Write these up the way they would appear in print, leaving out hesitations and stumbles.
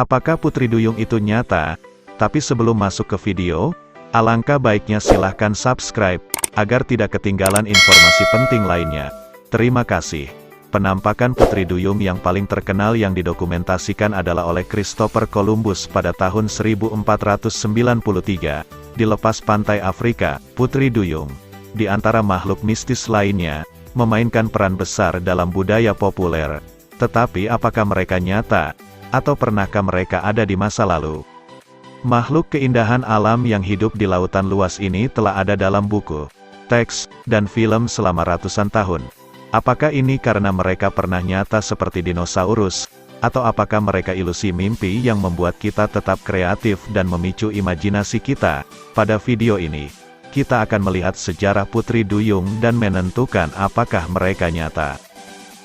Apakah Putri Duyung itu nyata? Tapi sebelum masuk ke video, alangkah baiknya silahkan subscribe, agar tidak ketinggalan informasi penting lainnya. Terima kasih. Penampakan Putri Duyung yang paling terkenal yang didokumentasikan adalah oleh Christopher Columbus pada tahun 1493, di lepas pantai Afrika. Putri Duyung, di antara makhluk mistis lainnya, memainkan peran besar dalam budaya populer. Tetapi apakah mereka nyata? Atau pernahkah mereka ada di masa lalu? Makhluk keindahan alam yang hidup di lautan luas ini telah ada dalam buku, teks, dan film selama ratusan tahun. Apakah ini karena mereka pernah nyata seperti dinosaurus, atau apakah mereka ilusi mimpi yang membuat kita tetap kreatif dan memicu imajinasi kita? Pada video ini, kita akan melihat sejarah Putri Duyung dan menentukan apakah mereka nyata.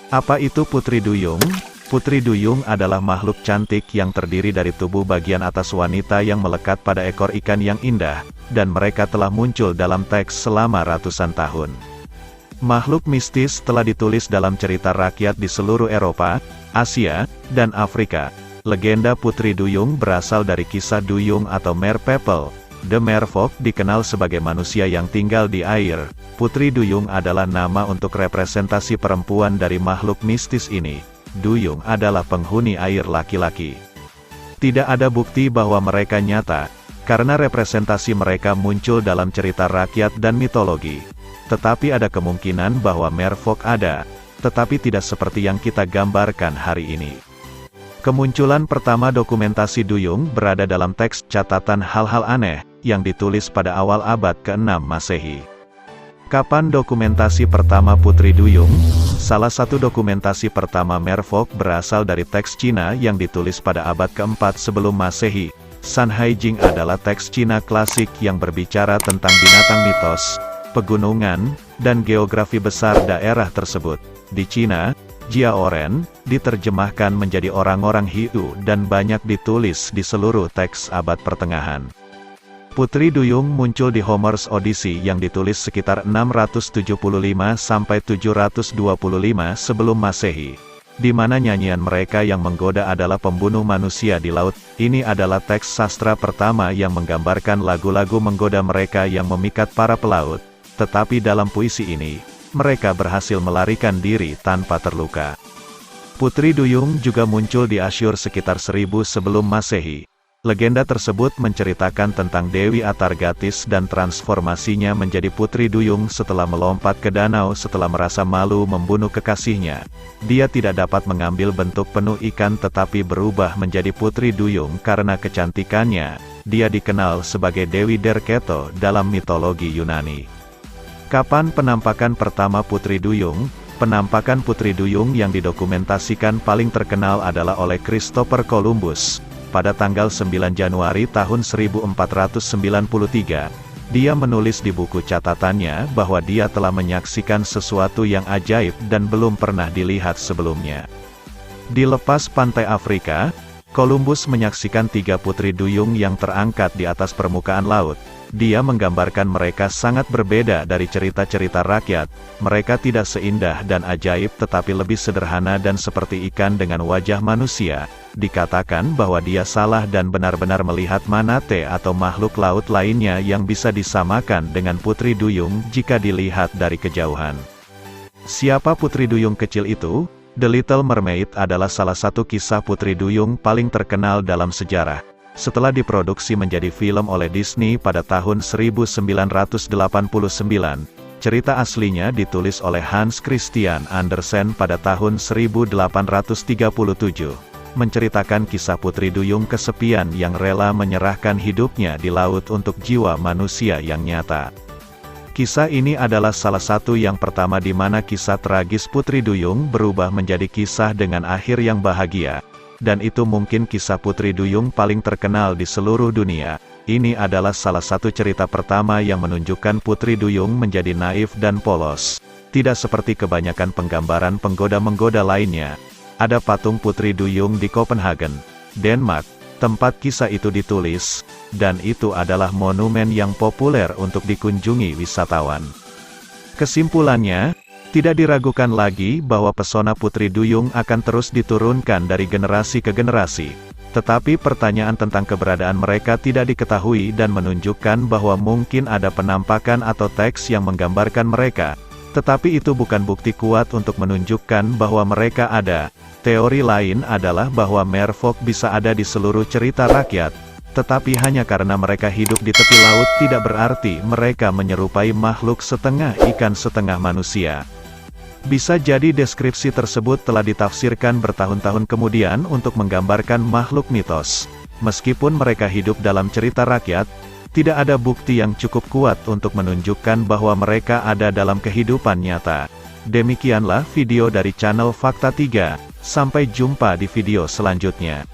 Apa itu Putri Duyung? Putri Duyung adalah makhluk cantik yang terdiri dari tubuh bagian atas wanita yang melekat pada ekor ikan yang indah, dan mereka telah muncul dalam teks selama ratusan tahun. Makhluk mistis telah ditulis dalam cerita rakyat di seluruh Eropa, Asia, dan Afrika. Legenda Putri Duyung berasal dari kisah Duyung atau Mer People. The Merfolk dikenal sebagai manusia yang tinggal di air. Putri Duyung adalah nama untuk representasi perempuan dari makhluk mistis ini. Duyung adalah penghuni air laki-laki. Tidak ada bukti bahwa mereka nyata, karena representasi mereka muncul dalam cerita rakyat dan mitologi. Tetapi ada kemungkinan bahwa Merfolk ada, tetapi tidak seperti yang kita gambarkan hari ini. Kemunculan pertama dokumentasi Duyung berada dalam teks catatan hal-hal aneh, yang ditulis pada awal abad ke-6 Masehi. Kapan dokumentasi pertama Putri Duyung? Salah satu dokumentasi pertama Merfolk berasal dari teks Cina yang ditulis pada abad ke-4 sebelum Masehi. San Haijing adalah teks Cina klasik yang berbicara tentang binatang mitos, pegunungan, dan geografi besar daerah tersebut. Di Cina, Jia Oren diterjemahkan menjadi orang-orang Hiu dan banyak ditulis di seluruh teks abad pertengahan. Putri Duyung muncul di Homer's Odyssey yang ditulis sekitar 675-725 sebelum Masehi, di mana nyanyian mereka yang menggoda adalah pembunuh manusia di laut. Ini adalah teks sastra pertama yang menggambarkan lagu-lagu menggoda mereka yang memikat para pelaut. Tetapi dalam puisi ini, mereka berhasil melarikan diri tanpa terluka. Putri Duyung juga muncul di Asyur sekitar 1000 sebelum Masehi. Legenda tersebut menceritakan tentang Dewi Atargatis dan transformasinya menjadi Putri Duyung setelah melompat ke danau setelah merasa malu membunuh kekasihnya. Dia tidak dapat mengambil bentuk penuh ikan tetapi berubah menjadi Putri Duyung karena kecantikannya. Dia dikenal sebagai Dewi Derketo dalam mitologi Yunani. Kapan penampakan pertama Putri Duyung? Penampakan Putri Duyung yang didokumentasikan paling terkenal adalah oleh Christopher Columbus. Pada tanggal 9 Januari tahun 1493, dia menulis di buku catatannya bahwa dia telah menyaksikan sesuatu yang ajaib dan belum pernah dilihat sebelumnya. Di lepas pantai Afrika, Columbus menyaksikan 3 putri duyung yang terangkat di atas permukaan laut. Dia menggambarkan mereka sangat berbeda dari cerita-cerita rakyat. Mereka tidak seindah dan ajaib tetapi lebih sederhana dan seperti ikan dengan wajah manusia. Dikatakan bahwa dia salah dan benar-benar melihat manate atau makhluk laut lainnya yang bisa disamakan dengan Putri Duyung jika dilihat dari kejauhan. Siapa Putri Duyung kecil itu? The Little Mermaid adalah salah satu kisah Putri Duyung paling terkenal dalam sejarah. Setelah diproduksi menjadi film oleh Disney pada tahun 1989, cerita aslinya ditulis oleh Hans Christian Andersen pada tahun 1837. Menceritakan kisah Putri Duyung kesepian yang rela menyerahkan hidupnya di laut untuk jiwa manusia yang nyata. Kisah ini adalah salah satu yang pertama di mana kisah tragis Putri Duyung berubah menjadi kisah dengan akhir yang bahagia. Dan itu mungkin kisah Putri Duyung paling terkenal di seluruh dunia. Ini adalah salah satu cerita pertama yang menunjukkan Putri Duyung menjadi naif dan polos. Tidak seperti kebanyakan penggambaran penggoda-menggoda lainnya. Ada patung Putri Duyung di Copenhagen, Denmark, tempat kisah itu ditulis, dan itu adalah monumen yang populer untuk dikunjungi wisatawan. Kesimpulannya, tidak diragukan lagi bahwa pesona Putri Duyung akan terus diturunkan dari generasi ke generasi. Tetapi pertanyaan tentang keberadaan mereka tidak diketahui dan menunjukkan bahwa mungkin ada penampakan atau teks yang menggambarkan mereka. Tetapi itu bukan bukti kuat untuk menunjukkan bahwa mereka ada. Teori lain adalah bahwa merfolk bisa ada di seluruh cerita rakyat. Tetapi hanya karena mereka hidup di tepi laut tidak berarti mereka menyerupai makhluk setengah ikan setengah manusia. Bisa jadi deskripsi tersebut telah ditafsirkan bertahun-tahun kemudian untuk menggambarkan makhluk mitos. Meskipun mereka hidup dalam cerita rakyat, tidak ada bukti yang cukup kuat untuk menunjukkan bahwa mereka ada dalam kehidupan nyata. Demikianlah video dari channel Fakta 3. Sampai jumpa di video selanjutnya.